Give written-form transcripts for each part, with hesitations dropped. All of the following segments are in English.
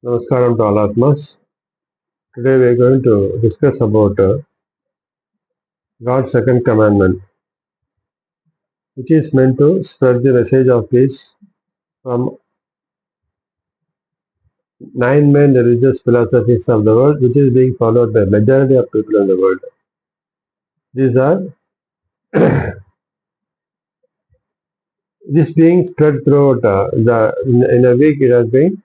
Namaskaram to all Atmas. Today we are going to discuss about God's second commandment, which is meant to spread the message of peace from nine main religious philosophies of the world, which is being followed by majority of people in the world. These are this being spread throughout in a week. It has been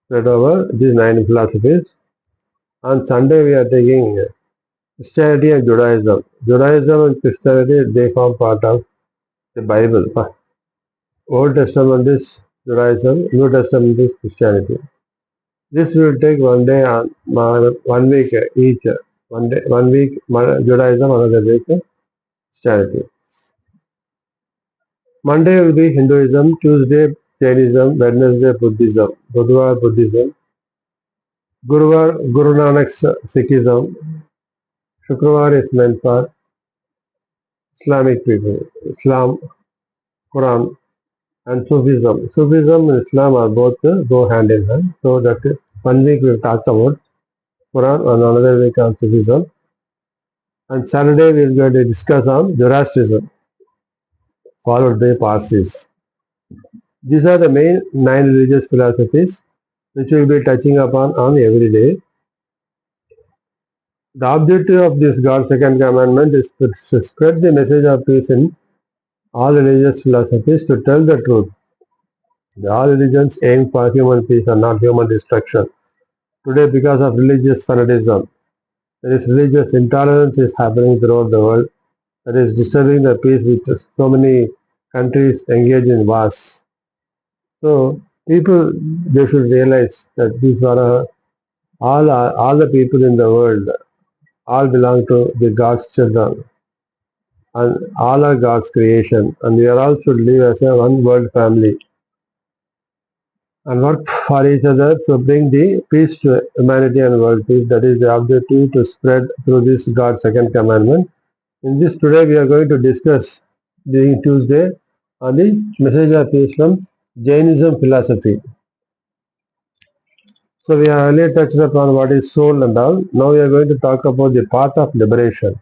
spread over these nine philosophies. On Sunday we are taking Christianity and Judaism. Judaism and Christianity they form part of the Bible. Old Testament is Judaism, New Testament is Christianity. This will take one day on 1 week each. One week Judaism, another week Christianity. Monday will be Hinduism, Tuesday Jainism, Wednesday Buddhism, Budhwar Buddhism, Guruvar Guru Nanak's Sikhism, Shukrawar is meant for Islamic people, Islam, Quran, and Sufism. Sufism and Islam are both go hand in hand. So that is 1 week we've talked about Quran and another week on Sufism. And Saturday we are going to discuss on Zoroastrianism, followed by Parsis. These are the main nine religious philosophies which we will be touching upon on every day. The objective of this God's second commandment is to spread the message of peace in all religious philosophies, to tell the truth. All religions aim for human peace and not human destruction. Today, because of religious fanatism, there is religious intolerance is happening throughout the world that is disturbing the peace which so many countries engage in wars. So people they should realize that these are all the people in the world all belong to the God's children and all are God's creation, and we are all should live as a one world family and work for each other to bring the peace to humanity and world peace. That is the objective to spread through this God's second commandment. In this today we are going to discuss during Tuesday on the message of peace from Jainism philosophy. So we have earlier touched upon what is soul and all. Now we are going to talk about the path of liberation.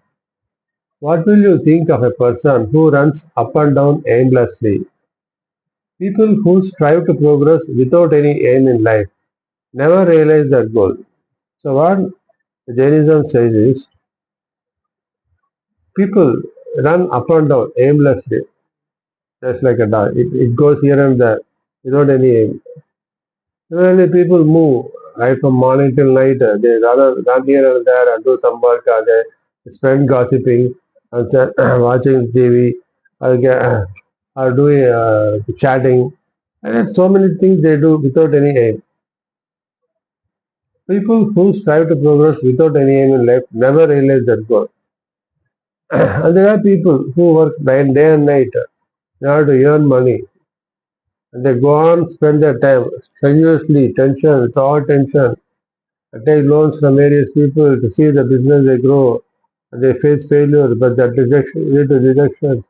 What will you think of a person who runs up and down aimlessly? People who strive to progress without any aim in life never realize that goal. So what Jainism says is people run up and down aimlessly, just like a dog. It goes here and there without any aim. Similarly, people move right from morning till night. They rather run here and there and do some work. They spend gossiping and watching TV or doing chatting. And so many things they do without any aim. People who strive to progress without any aim in life never realize that goal. And there are people who work day and night in order to earn money. And they go on spend their time strenuously, tension, with all tension, and take loans from various people to see the business they grow. And they face failure, but that rejection lead to rejections.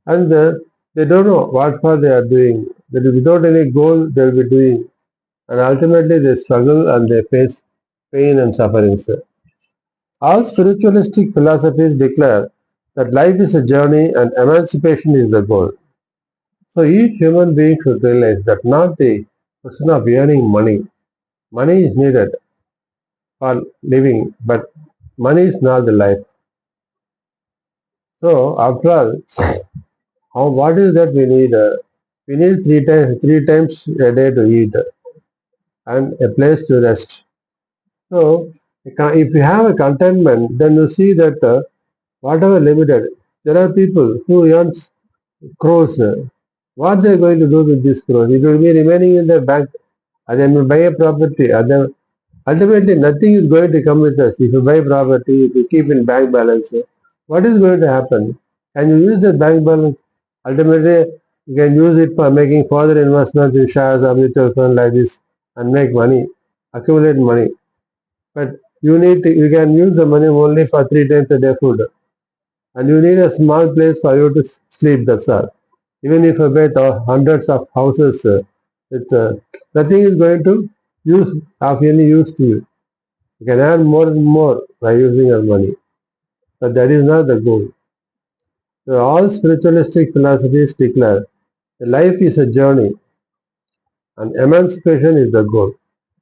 And they don't know what for they are doing. That is without any goal they will be doing. And ultimately they struggle and they face pain and sufferings. All spiritualistic philosophies declare that life is a journey and emancipation is the goal. So each human being should realize that not the question of earning money. Money is needed for living, but money is not the life. So after all, what is that we need? We need three times a day to eat and a place to rest. So if you have a contentment, then you see that whatever limited, there are people who earn crores. What they are going to do with this crores? It will be remaining in their bank. And then we buy a property. And then ultimately, nothing is going to come with us. If you buy property, if you keep in bank balance, what is going to happen? Can you use the bank balance? Ultimately, you can use it for making further investments in shares or mutual fund like this and make money, accumulate money. But you can use the money only for 3 times a day food. And you need a small place for you to sleep, that's all. Even if you buy hundreds of houses, nothing is going to of any use to you. You can earn more and more by using your money. But that is not the goal. So all spiritualistic philosophies declare that life is a journey and emancipation is the goal.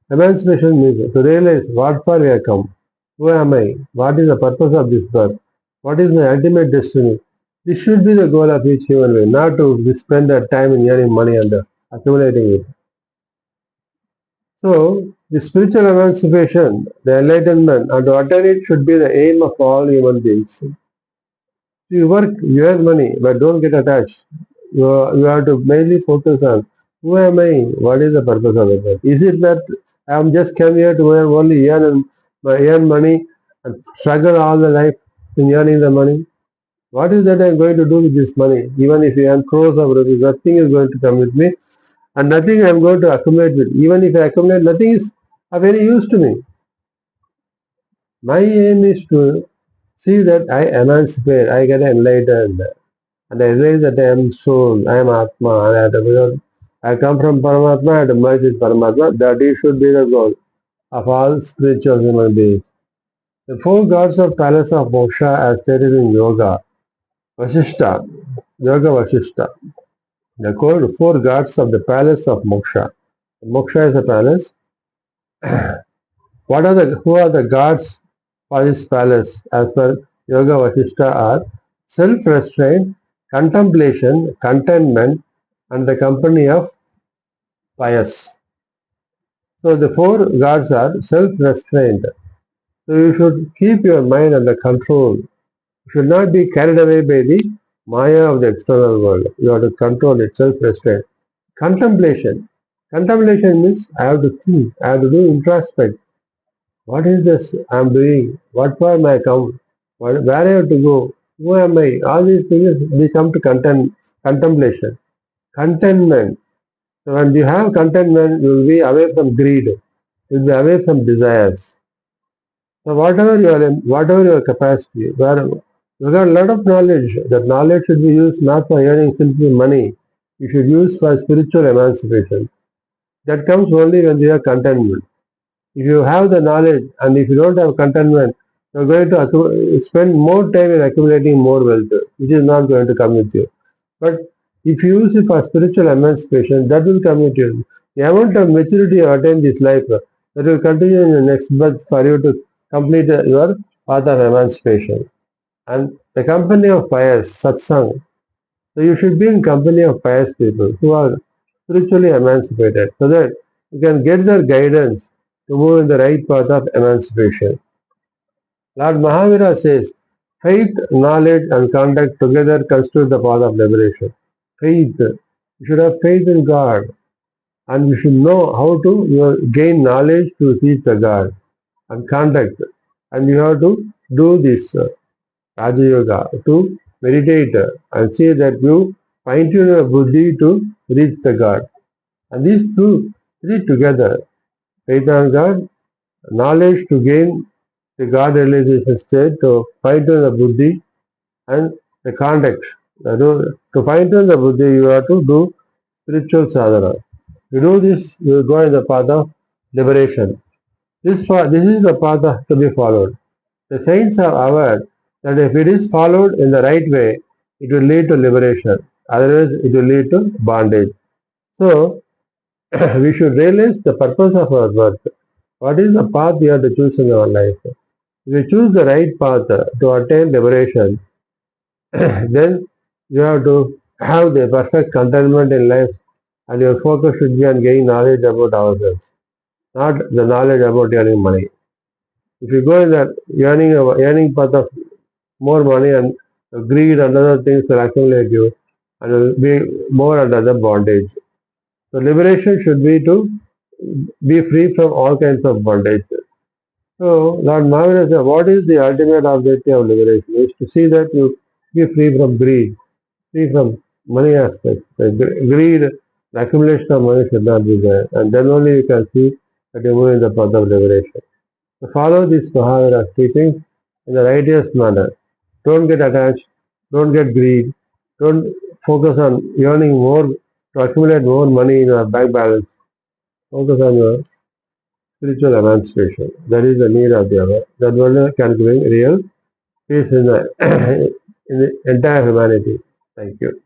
Emancipation means to realize what for we have come. Who am I? What is the purpose of this birth? What is my ultimate destiny? This should be the goal of each human being, not to spend their time in earning money and accumulating it. So, the spiritual emancipation, the enlightenment, and to attain it should be the aim of all human beings. You work, you earn money, but don't get attached. You have to mainly focus on who am I? What is the purpose of it? Is it that I'm just come here to only earn money and struggle all the life in earning the money? What is that I'm going to do with this money? Even if I earn crores of rupees, nothing is going to come with me, and nothing I'm going to accumulate with. Even if I accumulate, nothing is of any use to me. My aim is to see that I emancipate, I get enlightened, and I realize that I am soul, I am Atma, and I come from Paramatma, I have to merge with Paramatma. That is should be the goal of all spiritual human beings. The four gods of Palace of Moksha as stated in Yoga, Vasishta, Yoga Vasishta. The four gods of the Palace of Moksha. Moksha is a palace. Who are the gods for this palace as per Yoga Vasishta are self-restraint, contemplation, contentment, and the company of pious. So the four gods are self-restraint. So you should keep your mind under control. You should not be carried away by the maya of the external world. You have to control it, self-restraint. Contemplation. Contemplation means I have to think, I have to do introspect. What is this I'm doing? What for my come? Where I have to go? Who am I? All these things become to contemplation. Contentment. So when you have contentment, you will be away from greed. You will be away from desires. So whatever your capacity, where you got a lot of knowledge. That knowledge should be used not for earning simply money. You should use for spiritual emancipation. That comes only when you have contentment. If you have the knowledge and if you don't have contentment, you're going to spend more time in accumulating more wealth, which is not going to come with you. But if you use it for spiritual emancipation, that will come with you. The amount of maturity you attain this life, that will continue in the next birth for you to complete your path of emancipation. And the company of pious, satsang. So you should be in company of pious people who are spiritually emancipated so that you can get their guidance to move in the right path of emancipation. Lord Mahavira says, faith, knowledge, and conduct together constitute the path of liberation. Faith. You should have faith in God, and you should know how to gain knowledge to reach the God, and conduct. And you have to do this Raja Yoga to meditate and see that you fine tune your buddhi to reach the God. And these three together, faith on God, knowledge to gain the God realization state, to fine tune the buddhi, and the conduct. To fine tune the buddhi, you have to do spiritual sadhana. You do this, you will go in the path of liberation. This is the path to be followed. The saints are aware that if it is followed in the right way, it will lead to liberation. Otherwise, it will lead to bondage. So, we should realize the purpose of our birth. What is the path we have to choose in our life? If we choose the right path to attain liberation, then you have to have the perfect contentment in life, and your focus should be on gaining knowledge about ourselves, not the knowledge about earning money. If you go in the earning path of more money and greed and other things will accumulate you and will be more under the bondage. So liberation should be to be free from all kinds of bondage. So Lord Mahavira said, what is the ultimate objective of liberation? Is to see that you be free from greed, free from money aspects. The greed, the accumulation of money should not be there. And then only you can see that you move in the path of liberation. So follow these Mahavira's teachings in the righteous manner. Don't get attached. Don't get greed. Don't focus on earning more to accumulate more money in your bank balance. Focus on your spiritual emancipation. That is the need of the hour. That world can bring real peace in the, in the entire humanity. Thank you.